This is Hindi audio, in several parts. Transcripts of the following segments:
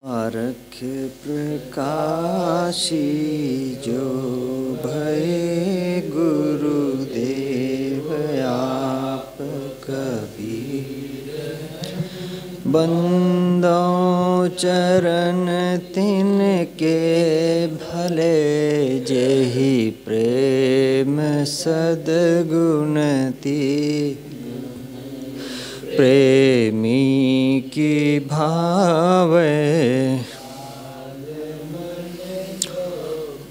आरख प्रकाशी जो भये गुरुदेव आप कबीर बंदो चरण तिनके भले जेहि प्रेम सद्गुणति प्रेमी की भावे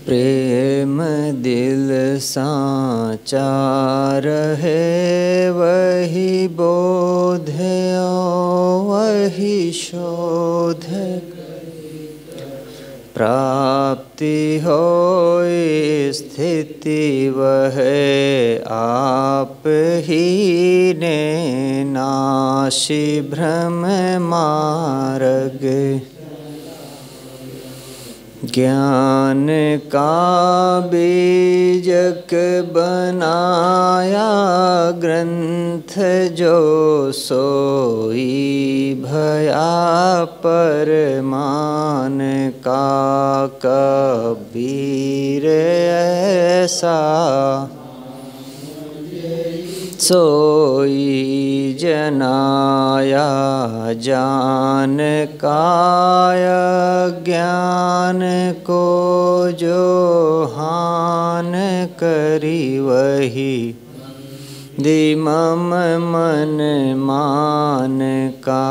प्रेम दिल साचार है वही बोध वही शोध प्राप्ति होए स्थिति वह आप ही ने नाशि भ्रम मार्ग ज्ञान का बीजक बनाया ग्रंथ जो सोई भया परमान का कबीर ऐसा सोई जनाया जान काय ज्ञान को जो हान करी वही दिमम मन मान का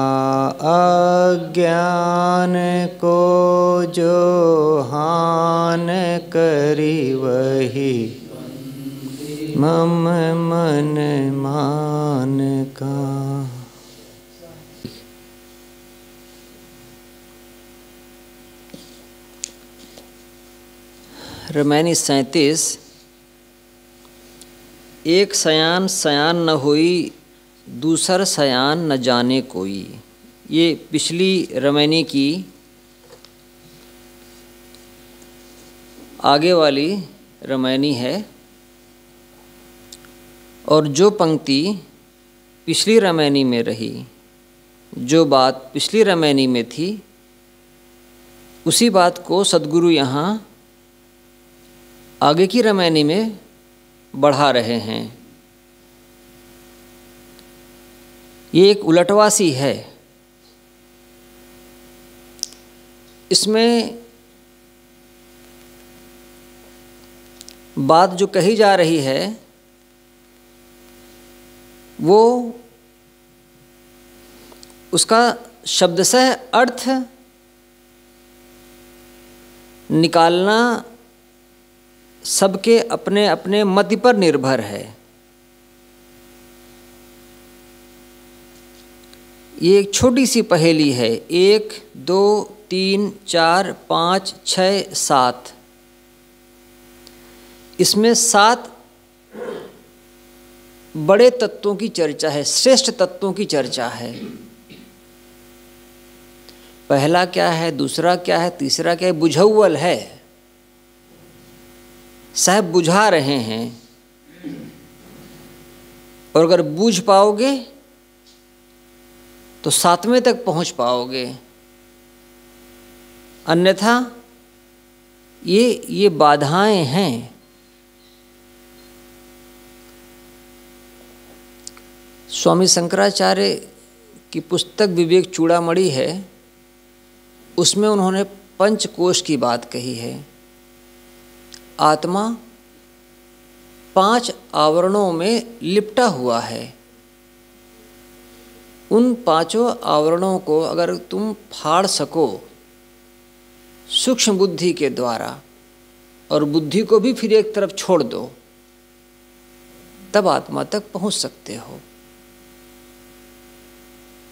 अज्ञान को जो हान करी वही मम मन मान का। रामायणी 37। एक सयान सयान न होई दूसर सयान न जाने कोई। ये पिछली रामायणी की आगे वाली रामायणी है और जो पंक्ति पिछली रामायणी में रही, जो बात पिछली रामायणी में थी, उसी बात को सद्गुरु यहाँ आगे की रामायणी में बढ़ा रहे हैं। ये एक उलटवासी है। इसमें बात जो कही जा रही है वो उसका शब्दशः अर्थ निकालना सबके अपने अपने मति पर निर्भर है। ये एक छोटी सी पहेली है। 1 2 3 4 5 6 7, इसमें 7 बड़े तत्वों की चर्चा है, श्रेष्ठ तत्वों की चर्चा है। पहला क्या है, दूसरा क्या है, तीसरा क्या है, बुझौल है। साहब बुझा रहे हैं, और अगर बूझ पाओगे तो 7वें तक पहुंच पाओगे, अन्यथा ये बाधाएं हैं। स्वामी शंकराचार्य की पुस्तक विवेक चूड़ामणि है, उसमें उन्होंने पंचकोश की बात कही है। आत्मा 5 आवरणों में लिपटा हुआ है। उन 5 आवरणों को अगर तुम फाड़ सको सूक्ष्म बुद्धि के द्वारा, और बुद्धि को भी फिर एक तरफ छोड़ दो, तब आत्मा तक पहुंच सकते हो।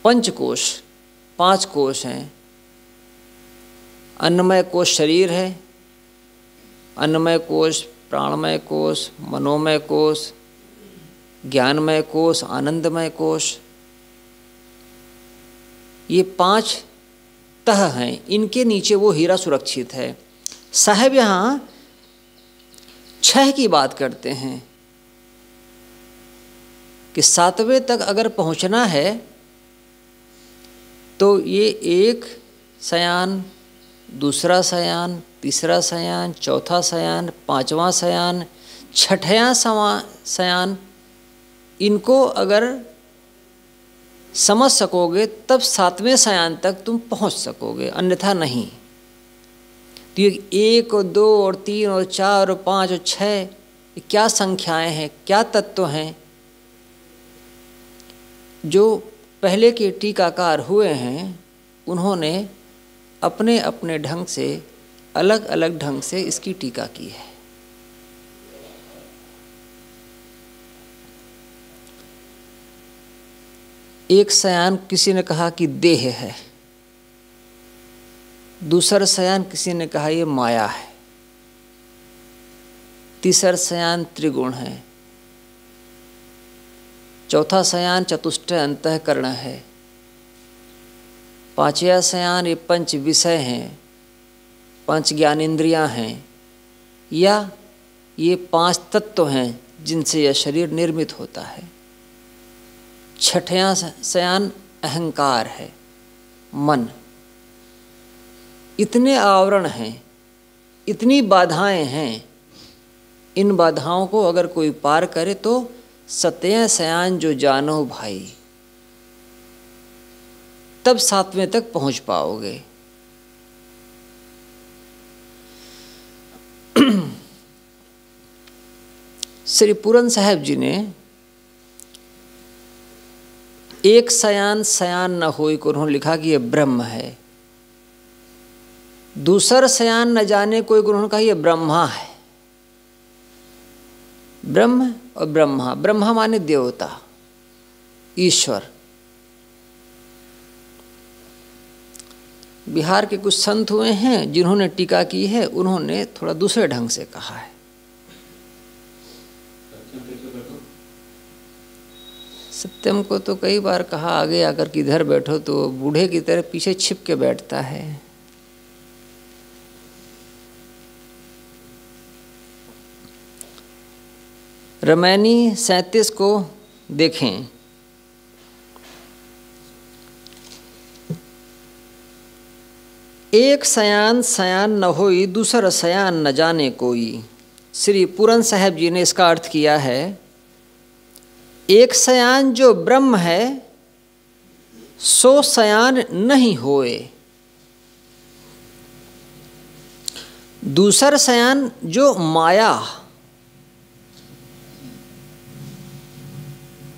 पंचकोश 5 कोश हैं। अन्नमय कोश शरीर है, अन्नमय कोश प्राणमय कोश, मनोमय कोश, ज्ञानमय कोश, आनंदमय कोश। ये 5 तह हैं, इनके नीचे वो हीरा सुरक्षित है। साहब यहाँ 6 की बात करते हैं कि 7वें तक अगर पहुँचना है तो ये 1 शयान, दूसरा शयान, तीसरा शयान, चौथा शयान, पांचवा शयान, छठवां शयान, इनको अगर समझ सकोगे तब सातवें शयान तक तुम पहुंच सकोगे, अन्यथा नहीं। तो ये 1 और 2 और 3 और 4 और 5 और 6 ये क्या संख्याएं हैं, क्या तत्व हैं जो पहले के टीकाकार हुए हैं, उन्होंने अपने अपने ढंग से, अलग अलग ढंग से इसकी टीका की है। एक शयान किसी ने कहा कि देह है, दूसरा शयान किसी ने कहा ये माया है, तीसरा शयान त्रिगुण है, चौथा शयान चतुष्टय अंतःकरण है, पांचवा शयान ये पंच विषय हैं, 5 ज्ञानेंद्रियां हैं, या ये 5 तत्व हैं जिनसे यह शरीर निर्मित होता है। छठवां शयान अहंकार है, मन। इतने आवरण हैं, इतनी बाधाएं हैं, इन बाधाओं को अगर कोई पार करे तो सत्य शयान जो जानो भाई, तब सातवें तक पहुंच पाओगे। श्री पूरन साहब जी ने एक शयान शयान न होई को उन्होंने लिखा कि यह ब्रह्म है। दूसरा शयान न जाने कोई को उन्होंने कहा यह ब्रह्मा है। ब्रह्म और ब्रह्मा, ब्रह्मा माने देवता, ईश्वर। बिहार के कुछ संत हुए हैं जिन्होंने टीका की है, उन्होंने थोड़ा दूसरे ढंग से कहा है। सत्यम को तो कई बार कहा आगे आकर कि इधर बैठो, तो बूढ़े की तरह पीछे छिप के बैठता है। रामायणी 37 को देखें। एक शयान शयान न होई, दूसरा शयान न जाने कोई। श्री पूरन साहब जी ने इसका अर्थ किया है, एक शयान जो ब्रह्म है सो शयान नहीं होए, दूसरा शयान जो माया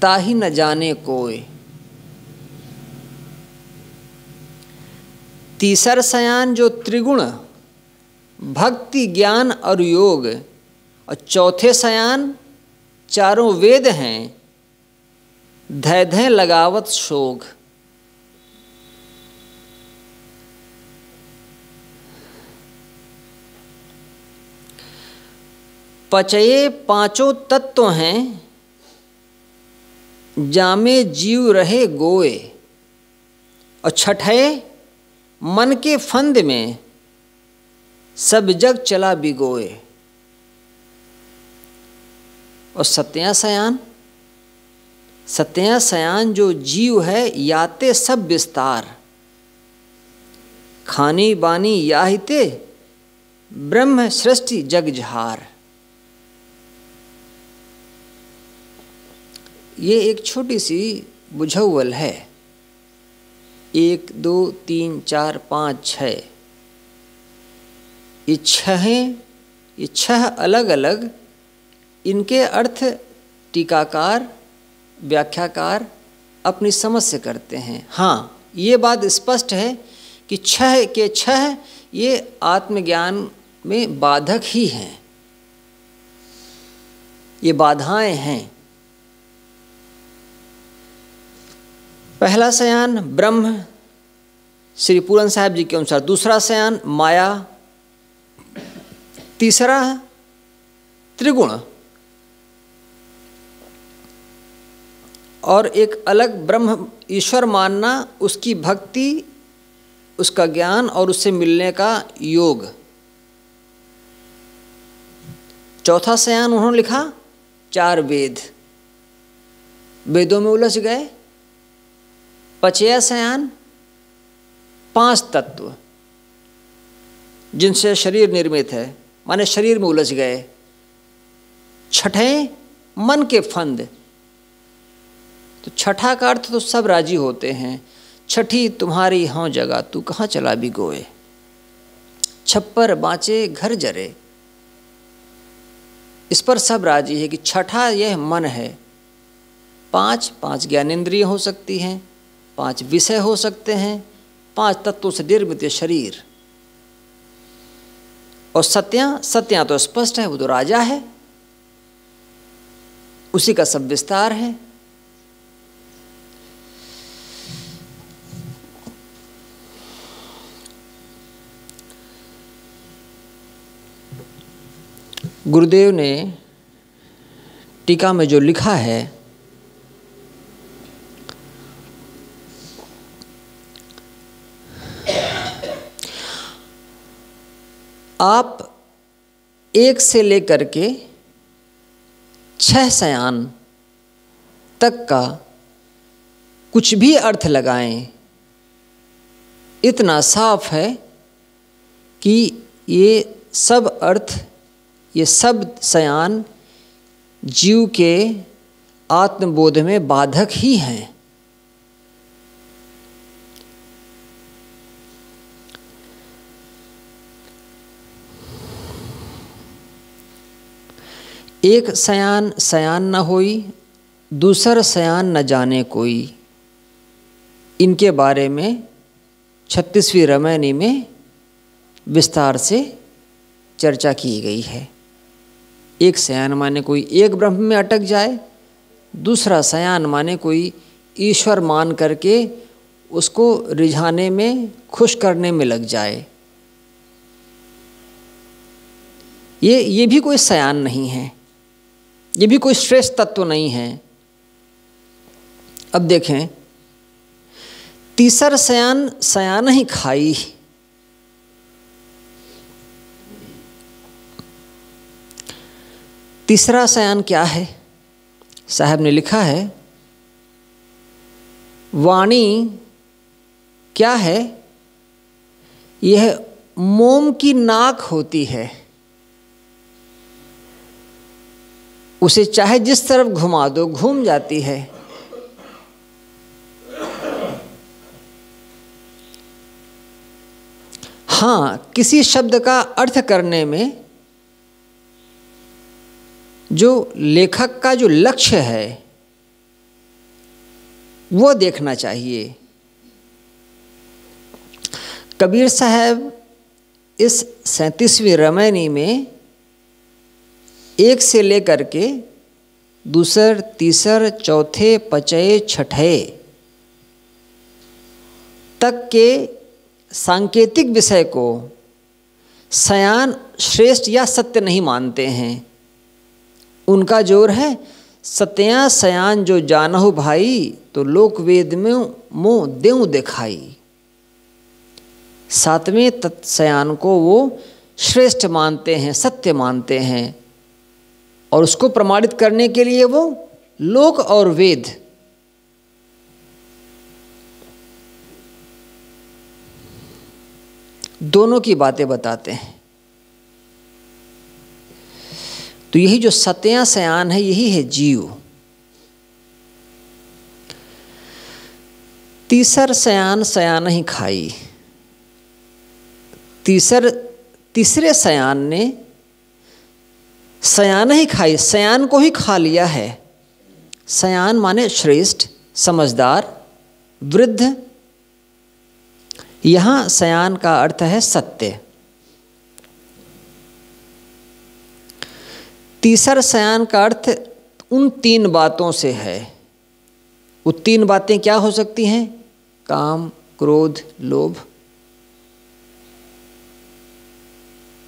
ताही न जाने कोई, तीसरा शयान जो त्रिगुण भक्ति ज्ञान और योग, और चौथे शयान चारों वेद हैं धै धै लगावत शोग। पचये पांचों तत्व हैं जामे जीव रहे गोए, और छठे मन के फंद में सब जग चला बिगोए। और सत्या शयान, सत्या शयान जो जीव है याते सब विस्तार, खानी बानी याहिते ब्रह्म सृष्टि जग जहार। ये एक छोटी सी बुझावल है। 1 2 3 4 5 6, ये छह अलग अलग, इनके अर्थ टीकाकार व्याख्याकार अपनी समझ से करते हैं। हाँ, ये बात स्पष्ट है कि 6 के 6 ये आत्मज्ञान में बाधक ही हैं, ये बाधाएं हैं। पहला शयान ब्रह्म श्री पूरन साहब जी के अनुसार, दूसरा शयान माया, तीसरा त्रिगुण, और एक अलग ब्रह्म ईश्वर मानना, उसकी भक्ति, उसका ज्ञान और उससे मिलने का योग। चौथा शयान उन्होंने लिखा 4 वेद, वेदों में उलझ गए। 5वां शयान 5 तत्व जिनसे शरीर निर्मित है, माने शरीर में उलझ गए। छठे मन के फंद, तो छठा का अर्थ तो सब राजी होते हैं। छठी तुम्हारी हाँ जगह, तू कहाँ चला भी गोए। छप्पर बाँचे घर जरे, इस पर सब राजी है कि छठा यह मन है। 5 ज्ञानेंद्रिय हो सकती हैं, 5 विषय हो सकते हैं, 5 तत्वों से निर्मित शरीर। और सत्या तो स्पष्ट है, वो तो राजा है, उसी का सब विस्तार है। गुरुदेव ने टीका में जो लिखा है, आप 1 से लेकर के 6 सयान तक का कुछ भी अर्थ लगाएं, इतना साफ है कि ये सब अर्थ, ये सब सयान जीव के आत्मबोध में बाधक ही हैं। एक सयान सयान न होई, दूसर सयान न जाने कोई। इनके बारे में 36वीं रामायणी में विस्तार से चर्चा की गई है। एक सयान माने कोई एक ब्रह्म में अटक जाए, दूसरा सयान माने कोई ईश्वर मान करके उसको रिझाने में, खुश करने में लग जाए। ये भी कोई सयान नहीं है, ये भी कोई श्रेष्ठ तत्व नहीं है। अब देखें, तीसर सयान सयान ही खाई। तीसरा सयान क्या है? साहब ने लिखा है, वाणी क्या है? यह मोम की नाक होती है, उसे चाहे जिस तरफ घुमा दो घूम जाती है। हाँ, किसी शब्द का अर्थ करने में जो लेखक का जो लक्ष्य है वो देखना चाहिए। कबीर साहब इस 37वीं रामायणी में 1 से लेकर के दूसर, तीसर, चौथे, पचये, छठे तक के सांकेतिक विषय को सयान श्रेष्ठ या सत्य नहीं मानते हैं। उनका जोर है, सत्या सयान जो जानहु भाई, तो लोक वेद में मोह देऊ दिखाई। 7वें तत्सयान को वो श्रेष्ठ मानते हैं, सत्य मानते हैं, और उसको प्रमाणित करने के लिए वो लोक और वेद दोनों की बातें बताते हैं। तो यही जो सत्या सयान है, यही है जीव। तीसर सयान सयान ही खाई। तीसरे सयान ने सयान ही खाई, सयान को ही खा लिया है। सयान माने श्रेष्ठ, समझदार, वृद्ध। यहाँ सयान का अर्थ है सत्य। तीसर सयान का अर्थ उन 3 बातों से है। वो 3 बातें क्या हो सकती हैं? काम, क्रोध, लोभ।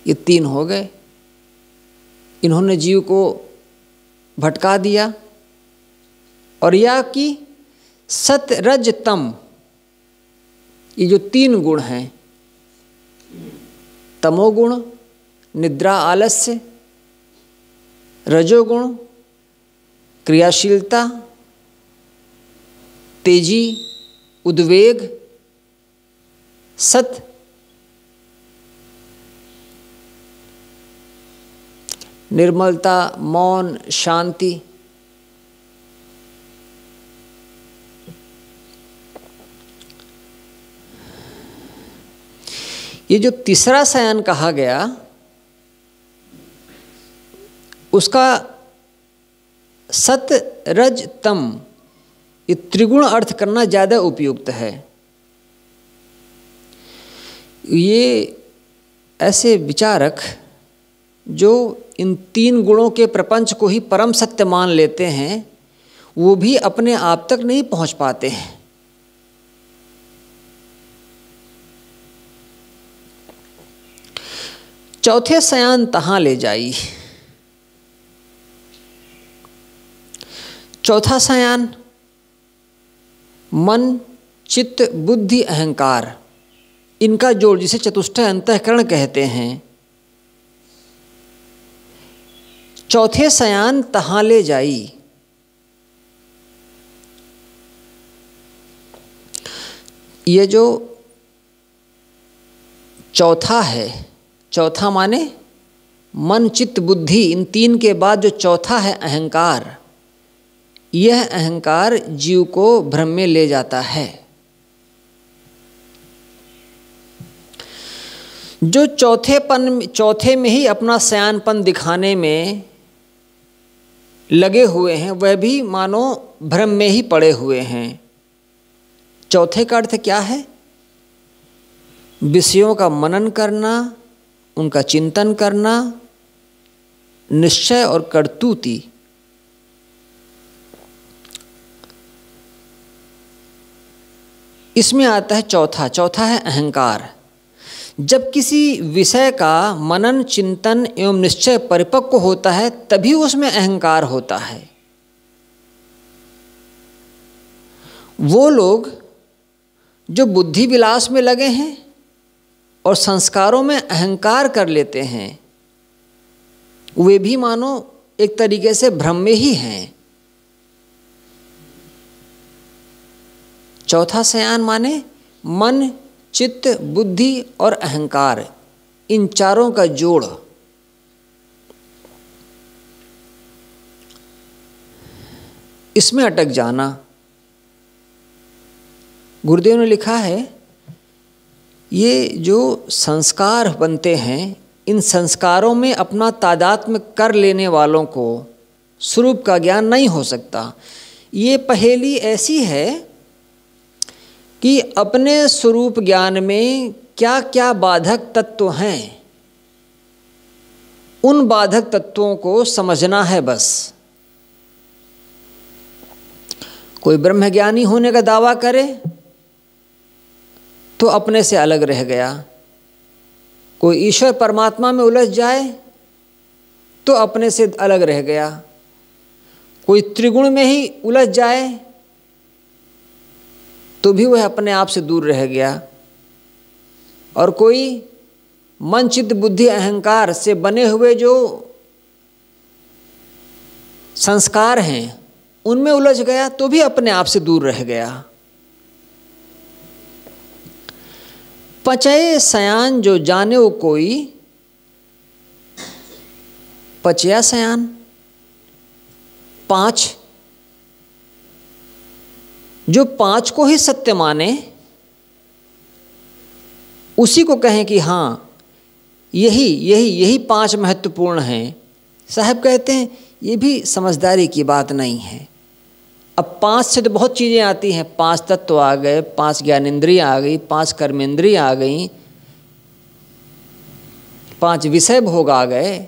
ये 3 हो गए। इन्होंने जीव को भटका दिया। और या कि सत्य, रज, तम, ये जो 3 गुण हैं, तमोगुण निद्रा आलस्य, रजोगुण क्रियाशीलता तेजी उद्वेग, सत निर्मलता, मौन, शांति। ये जो तीसरा शयन कहा गया उसका सत रज तम ये त्रिगुण अर्थ करना ज़्यादा उपयुक्त है। ये ऐसे विचारक जो इन तीन गुणों के प्रपंच को ही परम सत्य मान लेते हैं वो भी अपने आप तक नहीं पहुंच पाते हैं। चौथे शयन तहाँ ले जाई। चौथा शयन मन, चित्त, बुद्धि, अहंकार, इनका जोड़ जिसे चतुष्टय अंतःकरण कहते हैं। चौथे शयन तहाँ ले जाई। ये जो चौथा है, चौथा माने मन, चित्त, बुद्धि, इन तीन के बाद जो चौथा है अहंकार, यह अहंकार जीव को भ्रम में ले जाता है। जो चौथे में ही अपना सयानपन दिखाने में लगे हुए हैं वह भी मानो भ्रम में ही पड़े हुए हैं। चौथे का अर्थ क्या है? विषयों का मनन करना, उनका चिंतन करना, निश्चय और कर्तूति। इसमें आता है चौथा है अहंकार। जब किसी विषय का मनन, चिंतन एवं निश्चय परिपक्व होता है तभी उसमें अहंकार होता है। वो लोग जो बुद्धि विलास में लगे हैं और संस्कारों में अहंकार कर लेते हैं वे भी मानो एक तरीके से भ्रम में ही हैं। चौथा शयन माने मन, चित्त, बुद्धि और अहंकार, इन चारों का जोड़। इसमें अटक जाना। गुरुदेव ने लिखा है ये जो संस्कार बनते हैं इन संस्कारों में अपना तादात्म्य कर लेने वालों को स्वरूप का ज्ञान नहीं हो सकता। ये पहेली ऐसी है कि अपने स्वरूप ज्ञान में क्या क्या बाधक तत्व हैं उन बाधक तत्वों को समझना है बस। कोई ब्रह्मज्ञानी होने का दावा करे तो अपने से अलग रह गया, कोई ईश्वर परमात्मा में उलझ जाए तो अपने से अलग रह गया, कोई त्रिगुण में ही उलझ जाए तो भी वह अपने आप से दूर रह गया, और कोई मन, चित्त, बुद्धि, अहंकार से बने हुए जो संस्कार हैं उनमें उलझ गया तो भी अपने आप से दूर रह गया। पचये शयान जो जाने वो कोई, पचया शयान 5, जो 5 को ही सत्य माने उसी को कहें कि हाँ यही 5 महत्वपूर्ण हैं। साहब कहते हैं ये भी समझदारी की बात नहीं है। अब 5 से तो बहुत चीज़ें आती हैं, 5 तत्व आ गए, 5 ज्ञानेंद्रियाँ आ गई, 5 कर्मेंद्रियाँ आ गई, 5 विषय भोग आ गए।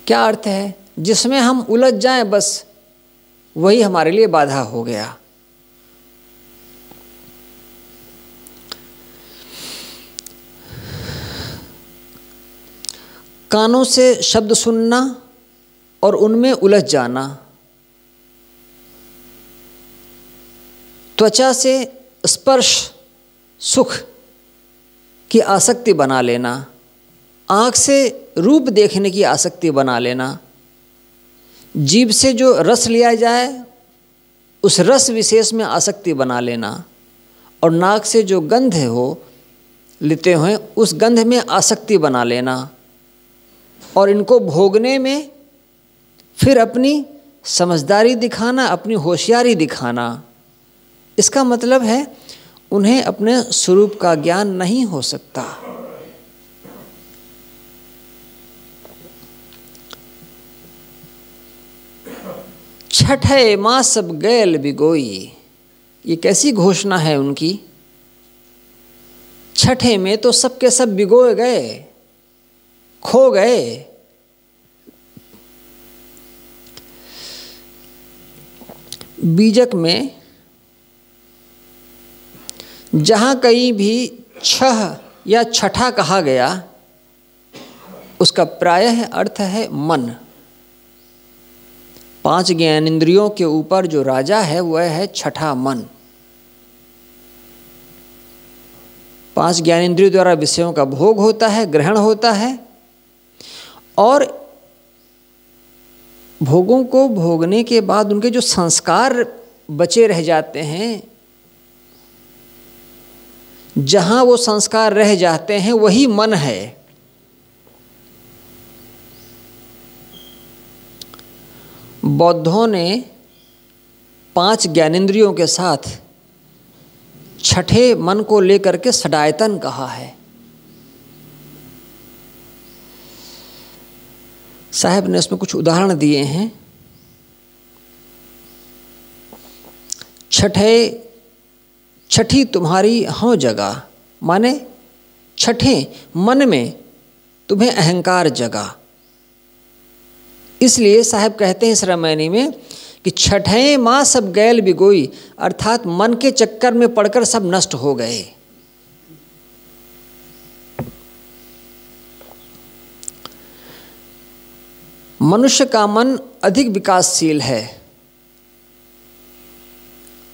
क्या अर्थ है? जिसमें हम उलझ जाएं बस वही हमारे लिए बाधा हो गया। कानों से शब्द सुनना और उनमें उलझ जाना, त्वचा से स्पर्श सुख की आसक्ति बना लेना, आँख से रूप देखने की आसक्ति बना लेना, जीभ से जो रस लिया जाए उस रस विशेष में आसक्ति बना लेना, और नाक से जो गंध हो लेते हुए उस गंध में आसक्ति बना लेना और इनको भोगने में फिर अपनी समझदारी दिखाना, अपनी होशियारी दिखाना। इसका मतलब है उन्हें अपने स्वरूप का ज्ञान नहीं हो सकता। छठे माँ सब गैल बिगोई, ये कैसी घोषणा है उनकी। छठे में तो सबके सब बिगोए गए, खो गए। बीजक में जहाँ कहीं भी छह या छठा कहा गया उसका प्रायः अर्थ है मन। 5 ज्ञानेंद्रियों के ऊपर जो राजा है वह है छठा मन। 5 ज्ञानेंद्रियों द्वारा विषयों का भोग होता है, ग्रहण होता है, और भोगों को भोगने के बाद उनके जो संस्कार बचे रह जाते हैं, जहाँ वो संस्कार रह जाते हैं वही मन है। बौद्धों ने 5 ज्ञानेंद्रियों के साथ छठे मन को लेकर के सडायतन कहा है। साहब ने उसमें कुछ उदाहरण दिए हैं। छठी तुम्हारी हों जगह, माने छठे मन में तुम्हें अहंकार जगा। इसलिए साहब कहते हैं इस रामायणी में कि छठे माँ सब गैल बिगोई, अर्थात मन के चक्कर में पड़कर सब नष्ट हो गए। मनुष्य का मन अधिक विकासशील है।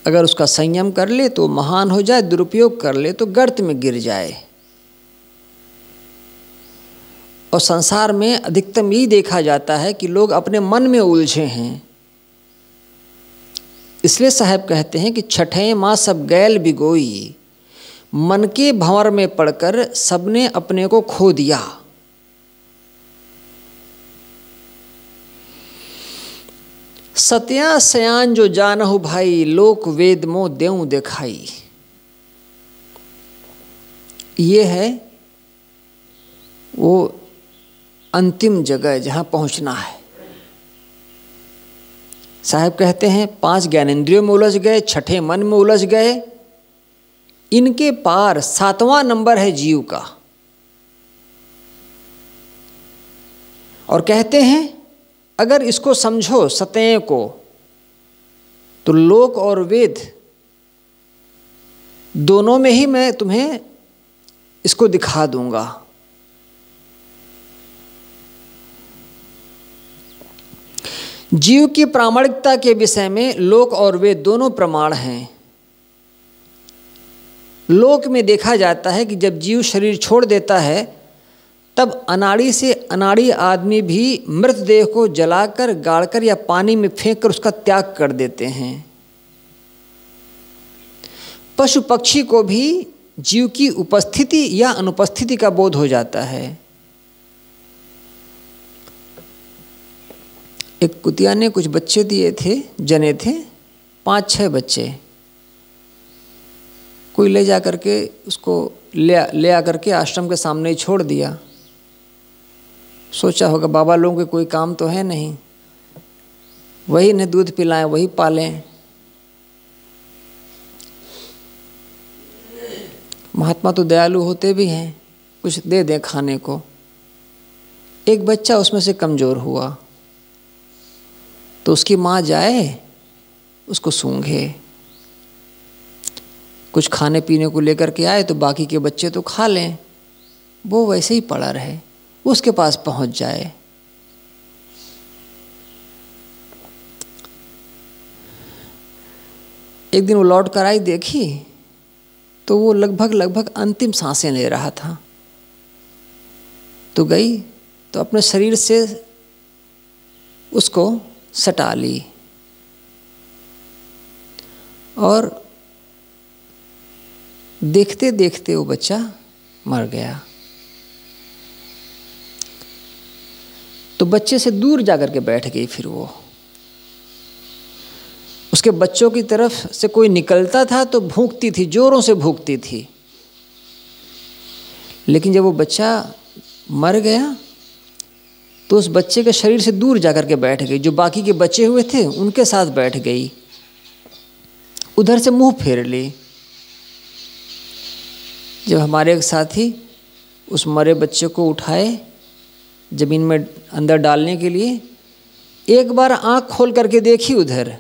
अगर उसका संयम कर ले तो महान हो जाए, दुरुपयोग कर ले तो गर्त में गिर जाए। और संसार में अधिकतम यही देखा जाता है कि लोग अपने मन में उलझे हैं। इसलिए साहब कहते हैं कि छठे माँ सब गैल बिगोई, मन के भंवर में पड़कर सबने अपने को खो दिया। सत्या सयान जो जानहु भाई, लोक वेद मो देऊं दिखाई। ये है वो अंतिम जगह जहाँ पहुँचना है। साहब कहते हैं 5 ज्ञानेंद्रियों में उलझ गए, छठे मन में उलझ गए, इनके पार 7वां नंबर है जीव का। और कहते हैं अगर इसको समझो सत्य को तो लोक और वेद दोनों में ही मैं तुम्हें इसको दिखा दूंगा। जीव की प्रामाणिकता के विषय में लोक और वेद दोनों प्रमाण हैं। लोक में देखा जाता है कि जब जीव शरीर छोड़ देता है तब अनाड़ी से अनाड़ी आदमी भी मृतदेह को जलाकर, गाड़कर या पानी में फेंककर उसका त्याग कर देते हैं। पशु पक्षी को भी जीव की उपस्थिति या अनुपस्थिति का बोध हो जाता है। एक कुतिया ने कुछ बच्चे दिए थे, जने थे 5-6 बच्चे। कोई ले जा करके उसको ले आकर के आश्रम के सामने ही छोड़ दिया। सोचा होगा बाबा लोगों के कोई काम तो है नहीं, वही इन्हें दूध पिलाएं, वही पालें। महात्मा तो दयालु होते भी हैं, कुछ दे दें खाने को। एक बच्चा उसमें से कमज़ोर हुआ तो उसकी माँ जाए उसको सूंघे, कुछ खाने पीने को लेकर के आए तो बाकी के बच्चे तो खा लें, वो वैसे ही पड़ा रहे, उसके पास पहुंच जाए। एक दिन वो लौट कर आई, देखी तो वो लगभग अंतिम सांसें ले रहा था। तो गई तो अपने शरीर से उसको सटा ली और देखते देखते वो बच्चा मर गया। तो बच्चे से दूर जाकर के बैठ गई। फिर वो उसके बच्चों की तरफ से कोई निकलता था तो भूंकती थी, जोरों से भूंकती थी। लेकिन जब वो बच्चा मर गया तो उस बच्चे के शरीर से दूर जाकर के बैठ गई। जो बाकी के बचे हुए थे उनके साथ बैठ गई, उधर से मुंह फेर ली। जब हमारे एक साथी उस मरे बच्चे को उठाए ज़मीन में अंदर डालने के लिए, एक बार आंख खोल करके देखी उधर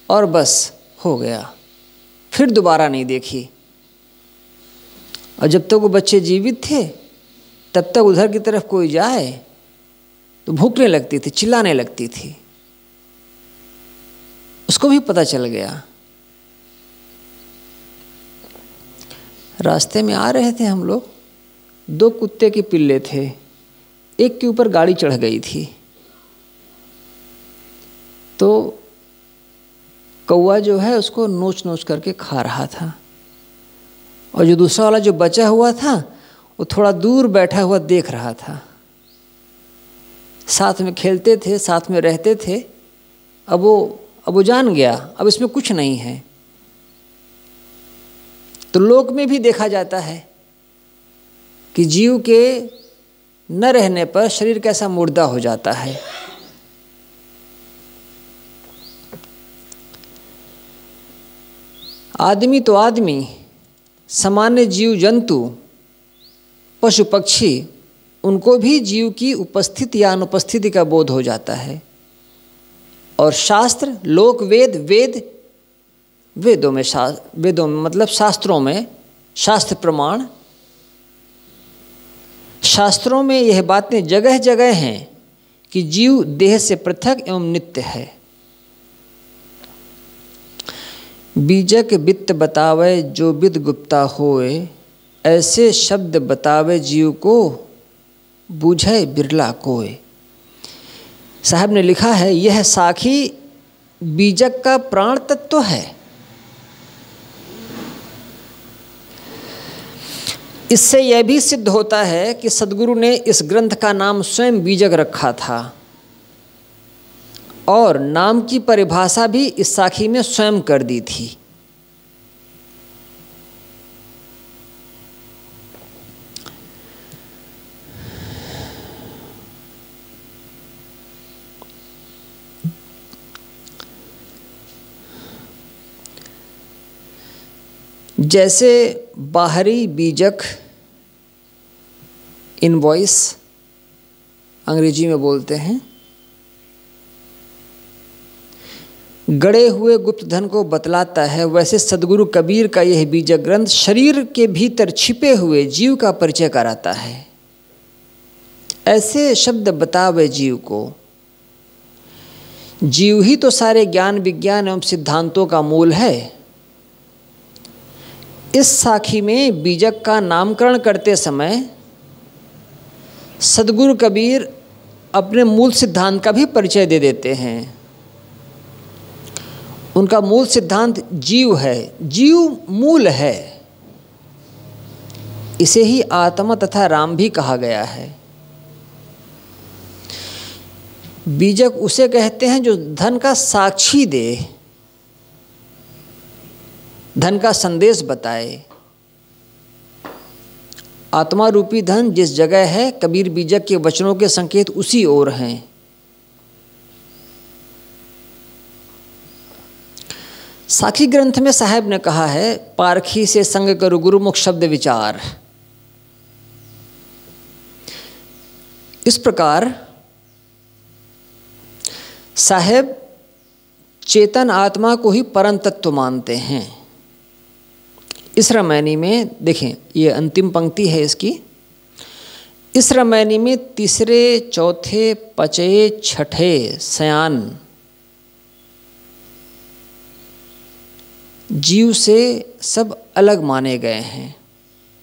और बस हो गया, फिर दोबारा नहीं देखी। और जब तक वो बच्चे जीवित थे तब तक उधर की तरफ कोई जाए तो भूखने लगती थी, चिल्लाने लगती थी। उसको भी पता चल गया। रास्ते में आ रहे थे हम लोग, 2 कुत्ते के पिल्ले थे, एक के ऊपर गाड़ी चढ़ गई थी। तो कौवा जो है उसको नोच नोच करके खा रहा था, और जो दूसरा वाला जो बचा हुआ था वो थोड़ा दूर बैठा हुआ देख रहा था। साथ में खेलते थे, साथ में रहते थे। अब वो जान गया अब इसमें कुछ नहीं है। तो लोक में भी देखा जाता है कि जीव के न रहने पर शरीर कैसा मुर्दा हो जाता है। आदमी तो आदमी, सामान्य जीव जंतु, पशु पक्षी, उनको भी जीव की उपस्थिति या अनुपस्थिति का बोध हो जाता है। और शास्त्र, लोक, वेदों में मतलब शास्त्रों में, शास्त्र प्रमाण, शास्त्रों में यह बातें जगह जगह हैं कि जीव देह से पृथक एवं नित्य है। बीजक बित्त बतावे जो विद गुप्ता होए, ऐसे शब्द बतावे जीव को बूझे बिरला कोय। साहब ने लिखा है, यह साखी बीजक का प्राण तत्व है। इससे यह भी सिद्ध होता है कि सद्गुरु ने इस ग्रंथ का नाम स्वयं बीजक रखा था, और नाम की परिभाषा भी इस साखी में स्वयं कर दी थी। जैसे बाहरी बीजक, इनवॉइस अंग्रेजी में बोलते हैं, गड़े हुए गुप्त धन को बतलाता है, वैसे सद्गुरु कबीर का यह बीजक ग्रंथ शरीर के भीतर छिपे हुए जीव का परिचय कराता है। ऐसे शब्द बतावे जीव को। जीव ही तो सारे ज्ञान विज्ञान एवं सिद्धांतों का मूल है। इस साखी में बीजक का नामकरण करते समय सद्गुरु कबीर अपने मूल सिद्धांत का भी परिचय दे देते हैं। उनका मूल सिद्धांत जीव है, जीव मूल है। इसे ही आत्मा तथा राम भी कहा गया है। बीजक उसे कहते हैं जो धन का साक्षी दे, धन का संदेश बताए। आत्मा रूपी धन जिस जगह है, कबीर बीजक के वचनों के संकेत उसी ओर हैं। साखी ग्रंथ में साहब ने कहा है, पारखी से संग करु गुरुमुख शब्द विचार। इस प्रकार साहब चेतन आत्मा को ही परम तत्व मानते हैं। इस रामायणी में देखें, ये अंतिम पंक्ति है इसकी। इस रामायणी में तीसरे, चौथे, पांचवे, छठे सयान जीव से सब अलग माने गए हैं,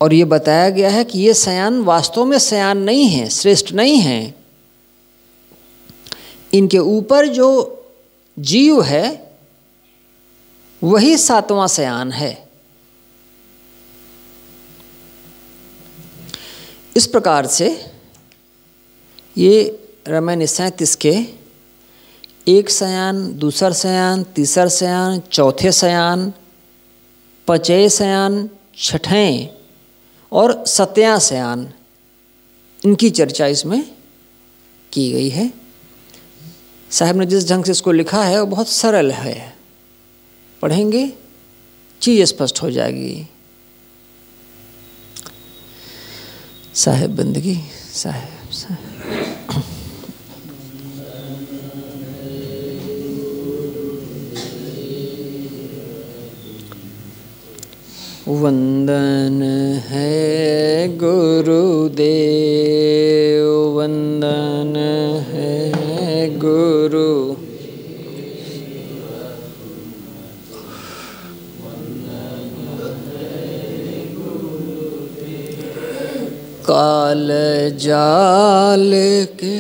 और ये बताया गया है कि ये सयान वास्तव में सयान नहीं है, श्रेष्ठ नहीं है। इनके ऊपर जो जीव है वही 7वां सयान है। इस प्रकार से ये रामायण 37 के एक शयान, दूसर शयान, तीसर शयान, चौथे शयान, पचय शयान, छठें और सत्या शयान, इनकी चर्चा इसमें की गई है। साहब ने जिस ढंग से इसको लिखा है वो बहुत सरल है, पढ़ेंगे चीज़ स्पष्ट हो जाएगी। साहेब बंदगी, साहेब साहेब वंदन है गुरुदेव, वंदन है गुरु, काल जाल के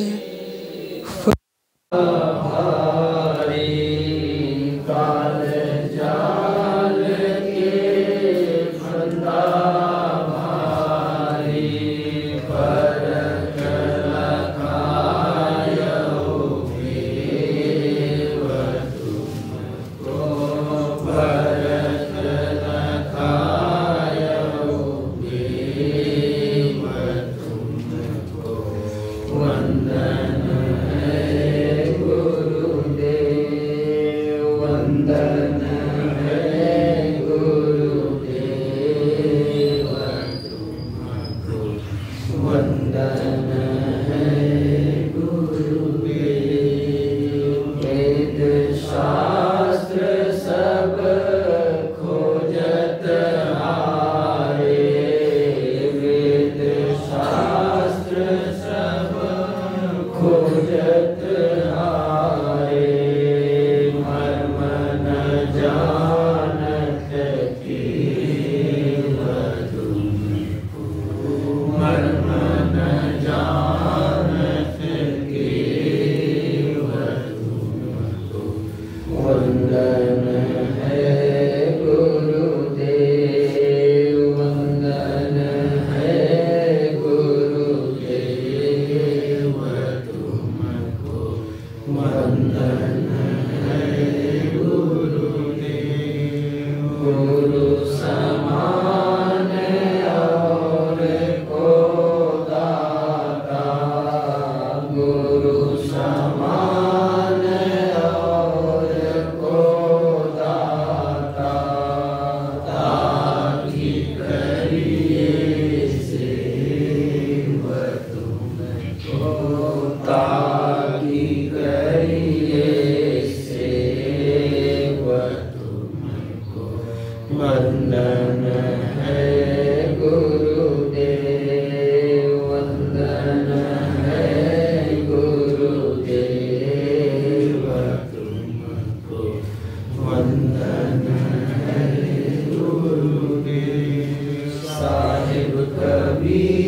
कबीर